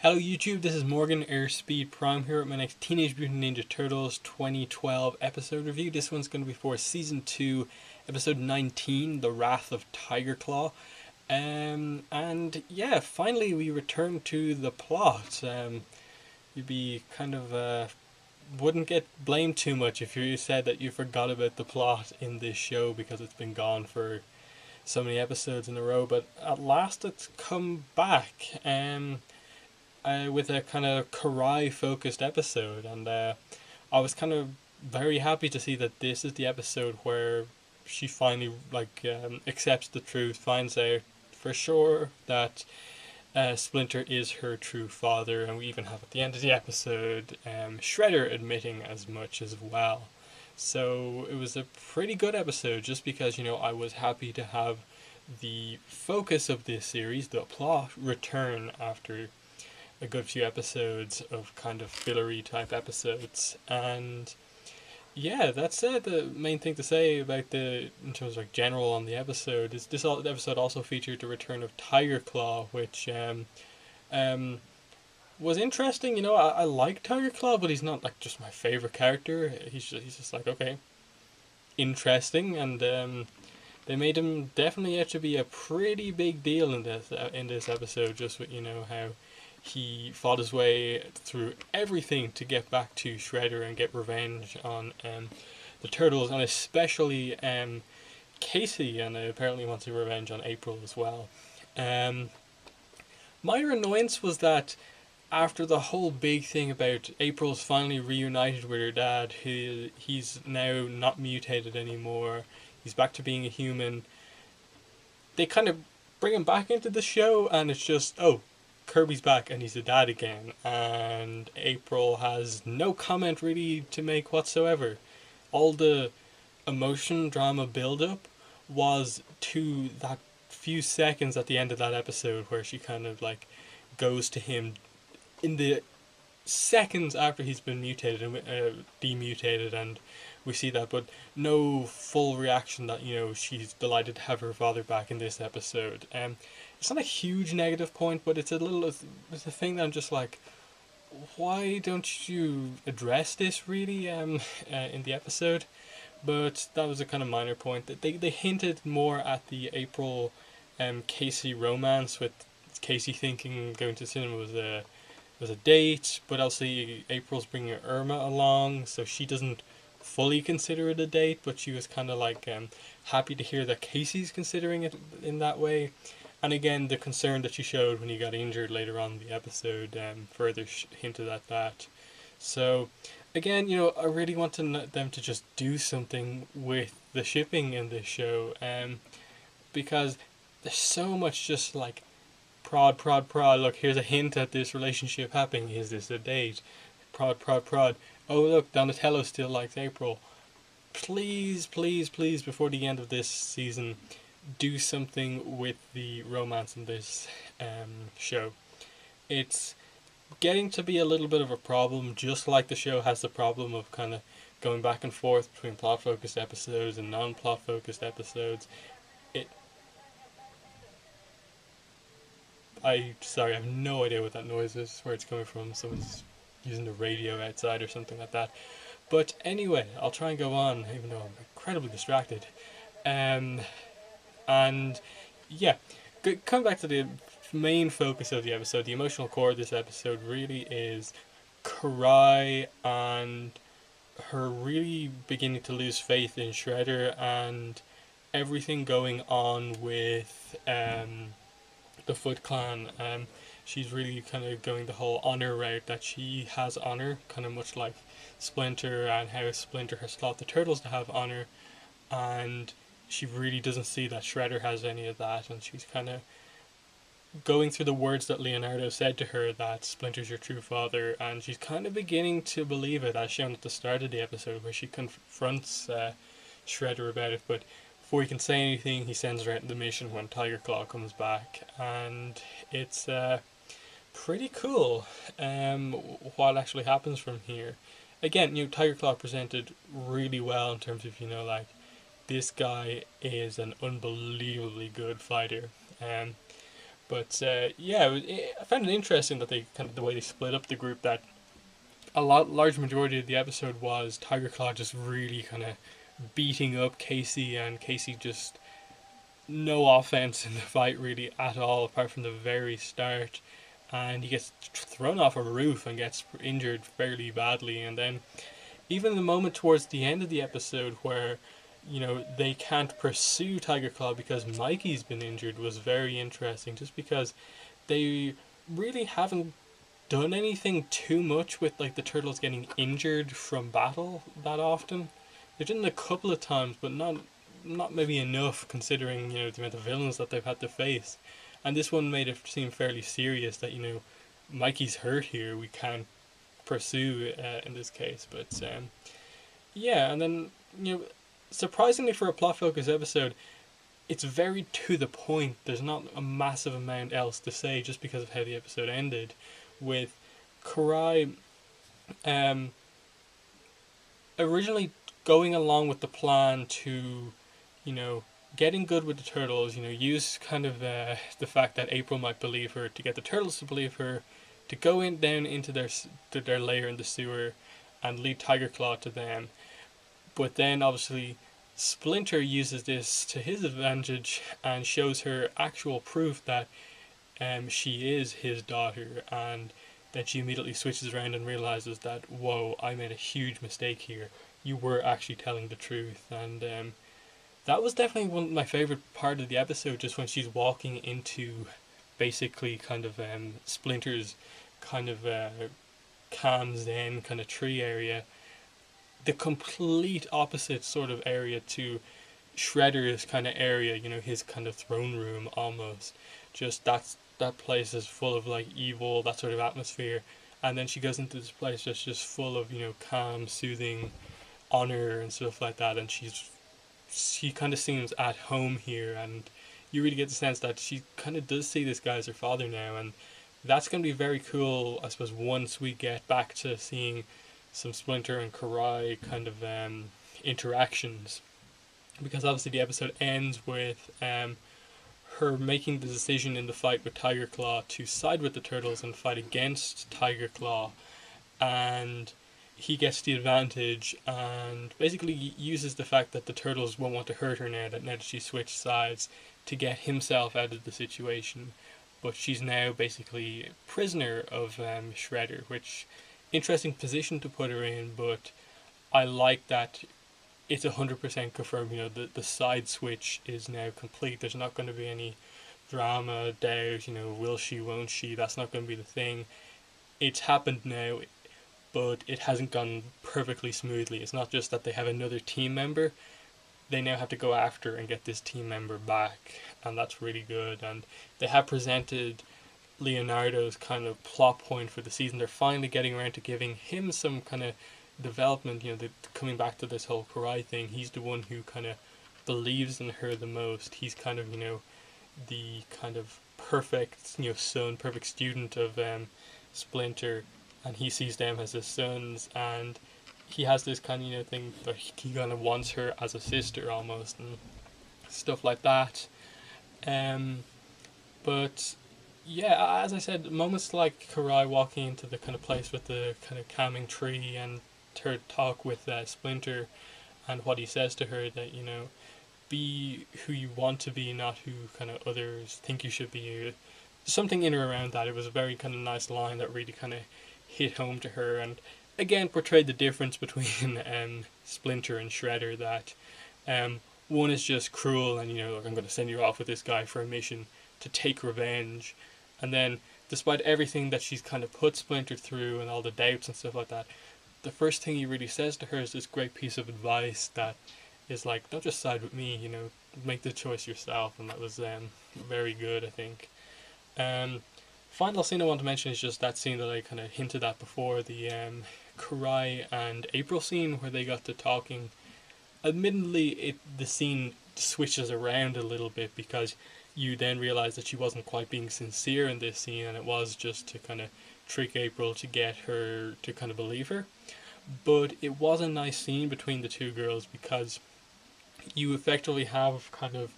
Hello YouTube, this is Morgan Airspeed Prime here with my next Teenage Mutant Ninja Turtles 2012 episode review. This one's going to be for Season 2, Episode 19, The Wrath of Tiger Claw. And yeah, finally we return to the plot. You'd be kind of, wouldn't get blamed too much if you said that you forgot about the plot in this show because it's been gone for so many episodes in a row, but at last it's come back. With a kind of Karai focused episode, and I was kind of very happy to see that this is the episode where she finally accepts the truth, finds out for sure that Splinter is her true father, and we even have at the end of the episode Shredder admitting as much as well. So it was a pretty good episode, just because I was happy to have the focus of this series, the plot, return after a good few episodes of kind of fillery type episodes. And yeah, that's the main thing to say about in terms of general on the episode is this episode also featured the return of Tiger Claw, which was interesting. I like Tiger Claw, but he's not like just my favorite character. He's just like, okay, interesting. And they made him definitely out to be a pretty big deal in this episode, just with how he fought his way through everything to get back to Shredder and get revenge on the Turtles, and especially Casey, and apparently wants to revenge on April as well. Minor annoyance was that after the whole big thing about April's finally reunited with her dad, he's now not mutated anymore, he's back to being a human, they kind of bring him back into the show, and it's just, oh, Kirby's back and he's the dad again, and April has no comment really to make whatsoever. All the emotion drama build up was to that few seconds at the end of that episode where she kind of goes to him in the seconds after he's been mutated and demutated, and we see that, but no full reaction that she's delighted to have her father back in this episode. It's not a huge negative point, but it's a thing that I'm just like, why don't you address this really in the episode? But that was a kind of minor point. That they hinted more at the April Casey romance, with Casey thinking going to cinema was a date, but also April's bringing Irma along, so she doesn't fully consider it a date, but she was kind of happy to hear that Casey's considering it in that way. And again, the concern that she showed when he got injured later on in the episode further hinted at that. So again, I really want them to just do something with the shipping in this show, because there's so much just prod, look, here's a hint at this relationship happening, is this a date? Prod, oh look, Donatello still likes April. Please, before the end of this season, do something with the romance in this show. It's getting to be a little bit of a problem, just like the show has the problem of kind of going back and forth between plot focused episodes and non-plot focused episodes. I have no idea what that noise is, where it's coming from. Someone's using the radio outside or something like that. But anyway, I'll try and go on, even though I'm incredibly distracted. And yeah, come back to the main focus of the episode. The emotional core of this episode really is Karai and her really beginning to lose faith in Shredder, and everything going on with the Foot Clan. She's really kind of going the whole honor route, that she has honor, kind of much like Splinter, and how Splinter has taught the Turtles to have honor, and she really doesn't see that Shredder has any of that, and she's kind of going through the words that Leonardo said to her, that Splinter's your true father, and she's kind of beginning to believe it, as shown at the start of the episode, where she confronts Shredder about it, but before he can say anything, he sends her out on the mission when Tiger Claw comes back, and it's pretty cool what actually happens from here. Again, Tiger Claw presented really well in terms of, this guy is an unbelievably good fighter. But yeah, I found it interesting that they kind of the way they split up the group. That large majority of the episode was Tiger Claw just really kind of beating up Casey, and Casey just no offense in the fight really at all, apart from the very start. And he gets thrown off a roof and gets injured fairly badly. And then even the moment towards the end of the episode where they can't pursue Tiger Claw because Mikey's been injured was very interesting, just because they really haven't done anything too much with like the turtles getting injured from battle that often. They've done it a couple of times, but not maybe enough considering the amount of villains that they've had to face. And this one made it seem fairly serious that Mikey's hurt here. We can't pursue in this case, but yeah, and then surprisingly for a plot focused episode, it's very to the point. There's not a massive amount else to say just because of how the episode ended, with Karai originally going along with the plan to, getting good with the turtles, use kind of the fact that April might believe her to get the turtles to believe her, to go down into their lair in the sewer and lead Tiger Claw to them. But then obviously Splinter uses this to his advantage and shows her actual proof that she is his daughter, and then she immediately switches around and realizes that, whoa, I made a huge mistake here. You were actually telling the truth. And that was definitely one of my favorite part of the episode, just when she's walking into basically kind of Splinter's kind of calm zen kind of tree area, the complete opposite sort of area to Shredder's kind of area, his kind of throne room almost. Just that place is full of like evil, that sort of atmosphere. And then she goes into this place that's just full of, calm, soothing honor and stuff like that, and she kind of seems at home here, and you really get the sense that she kind of does see this guy as her father now, and that's going to be very cool, I suppose, once we get back to seeing some Splinter and Karai kind of interactions, because obviously the episode ends with her making the decision in the fight with Tiger Claw to side with the turtles and fight against Tiger Claw, and he gets the advantage and basically uses the fact that the turtles won't want to hurt her now that she switched sides, to get himself out of the situation. But she's now basically prisoner of Shredder, which interesting position to put her in, but I like that it's 100% confirmed. The side switch is now complete. There's not going to be any drama, doubt, will she, won't she, that's not going to be the thing. It's happened now, but it hasn't gone perfectly smoothly. It's not just that they have another team member, they now have to go after and get this team member back, and that's really good. And they have presented Leonardo's kind of plot point for the season. They're finally getting around to giving him some kind of development, coming back to this whole Karai thing. He's the one who kind of believes in her the most. He's kind of, the kind of perfect, son, perfect student of Splinter, and he sees them as his sons, and he has this kind of thing that he kind of wants her as a sister almost, and stuff like that. But yeah, as I said, moments like Karai walking into the kind of place with the kind of calming tree, and her talk with Splinter, and what he says to her that be who you want to be, not who kind of others think you should be. Something in or around that. It was a very kind of nice line that really kind of hit home to her, and again portrayed the difference between Splinter and Shredder. That one is just cruel and like, I'm going to send you off with this guy for a mission to take revenge, and then despite everything that she's kind of put Splinter through and all the doubts and stuff like that, the first thing he really says to her is this great piece of advice that is like, don't just side with me, make the choice yourself, and that was very good, I think. Final scene I want to mention is just that scene that I kind of hinted at before, the Karai and April scene where they got to talking. Admittedly, the scene switches around a little bit because you then realize that she wasn't quite being sincere in this scene, and it was just to kind of trick April to get her to kind of believe her. But it was a nice scene between the two girls because you effectively have kind of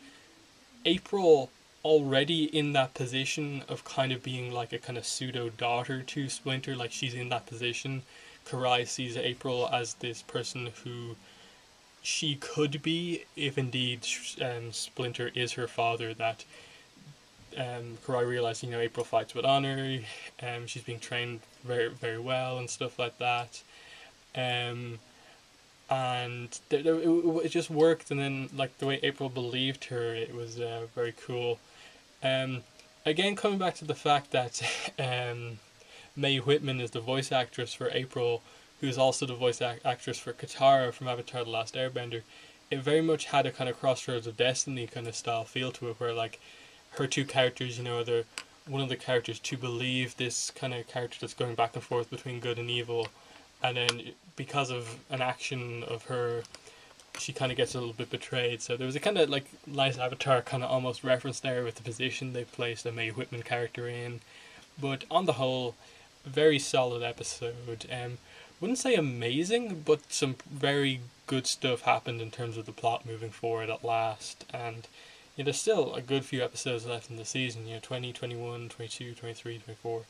April already in that position of kind of being like a kind of pseudo daughter to Splinter. Like, she's in that position. Karai sees April as this person who she could be if indeed Splinter is her father. That Karai realized, April fights with honor. She's being trained very, very well and stuff like that. Um, and it just worked. And then, like, the way April believed her, it was very cool. Um, Again, coming back to the fact that Mae Whitman is the voice actress for April, who's also the voice actress for Katara from Avatar: The Last Airbender. It very much had a kind of Crossroads of Destiny kind of style feel to it, where like her two characters, they're one of the characters to believe this kind of character that's going back and forth between good and evil, and then because of an action of her, she kind of gets a little bit betrayed. So there was a kind of like nice Avatar kind of almost reference there with the position they placed a Mae Whitman character in. But on the whole, very solid episode. Wouldn't say amazing, but some very good stuff happened in terms of the plot moving forward at last. And there's still a good few episodes left in the season. 20, 21, 22, 23, 24,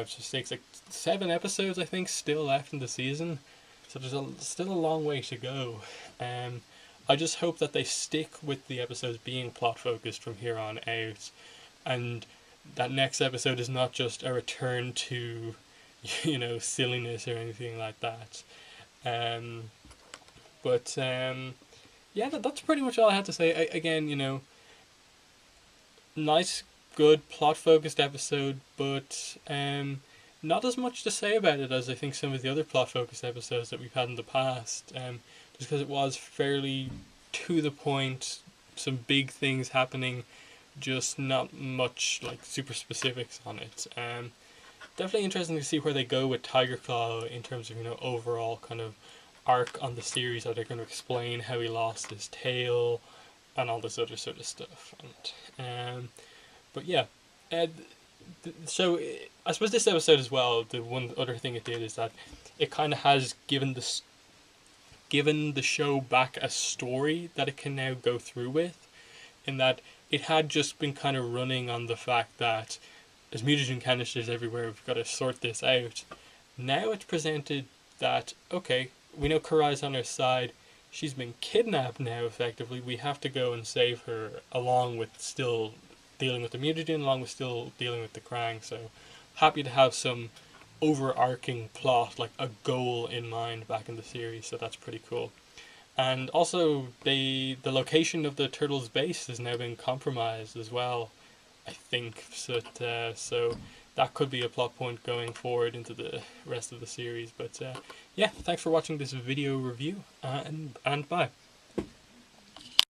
6, like 7 episodes I think still left in the season. So there's still a long way to go. I just hope that they stick with the episodes being plot focused from here on out, and that next episode is not just a return to, silliness or anything like that. Yeah, that's pretty much all I had to say. Again, nice, good plot focused episode, but not as much to say about it as I think some of the other plot focused episodes that we've had in the past. Just because it was fairly to the point, some big things happening, just not much like super specifics on it. Definitely interesting to see where they go with Tiger Claw in terms of overall kind of arc on the series. Are they going to explain how he lost his tail and all this other sort of stuff? And but yeah, so I suppose this episode as well, the one other thing it did is that it kind of has given the show back a story that it can now go through with, in that it had just been kind of running on the fact that there's mutagen canisters everywhere, we've got to sort this out. Now it's presented that, okay, we know Karai's on our side, she's been kidnapped now effectively, we have to go and save her, along with still dealing with the mutagen, along with still dealing with the Krang. So happy to have some overarching plot, like a goal in mind back in the series, so that's pretty cool. And also the location of the Turtles base has now been compromised as well, I think. So that could be a plot point going forward into the rest of the series. But yeah, thanks for watching this video review, and bye.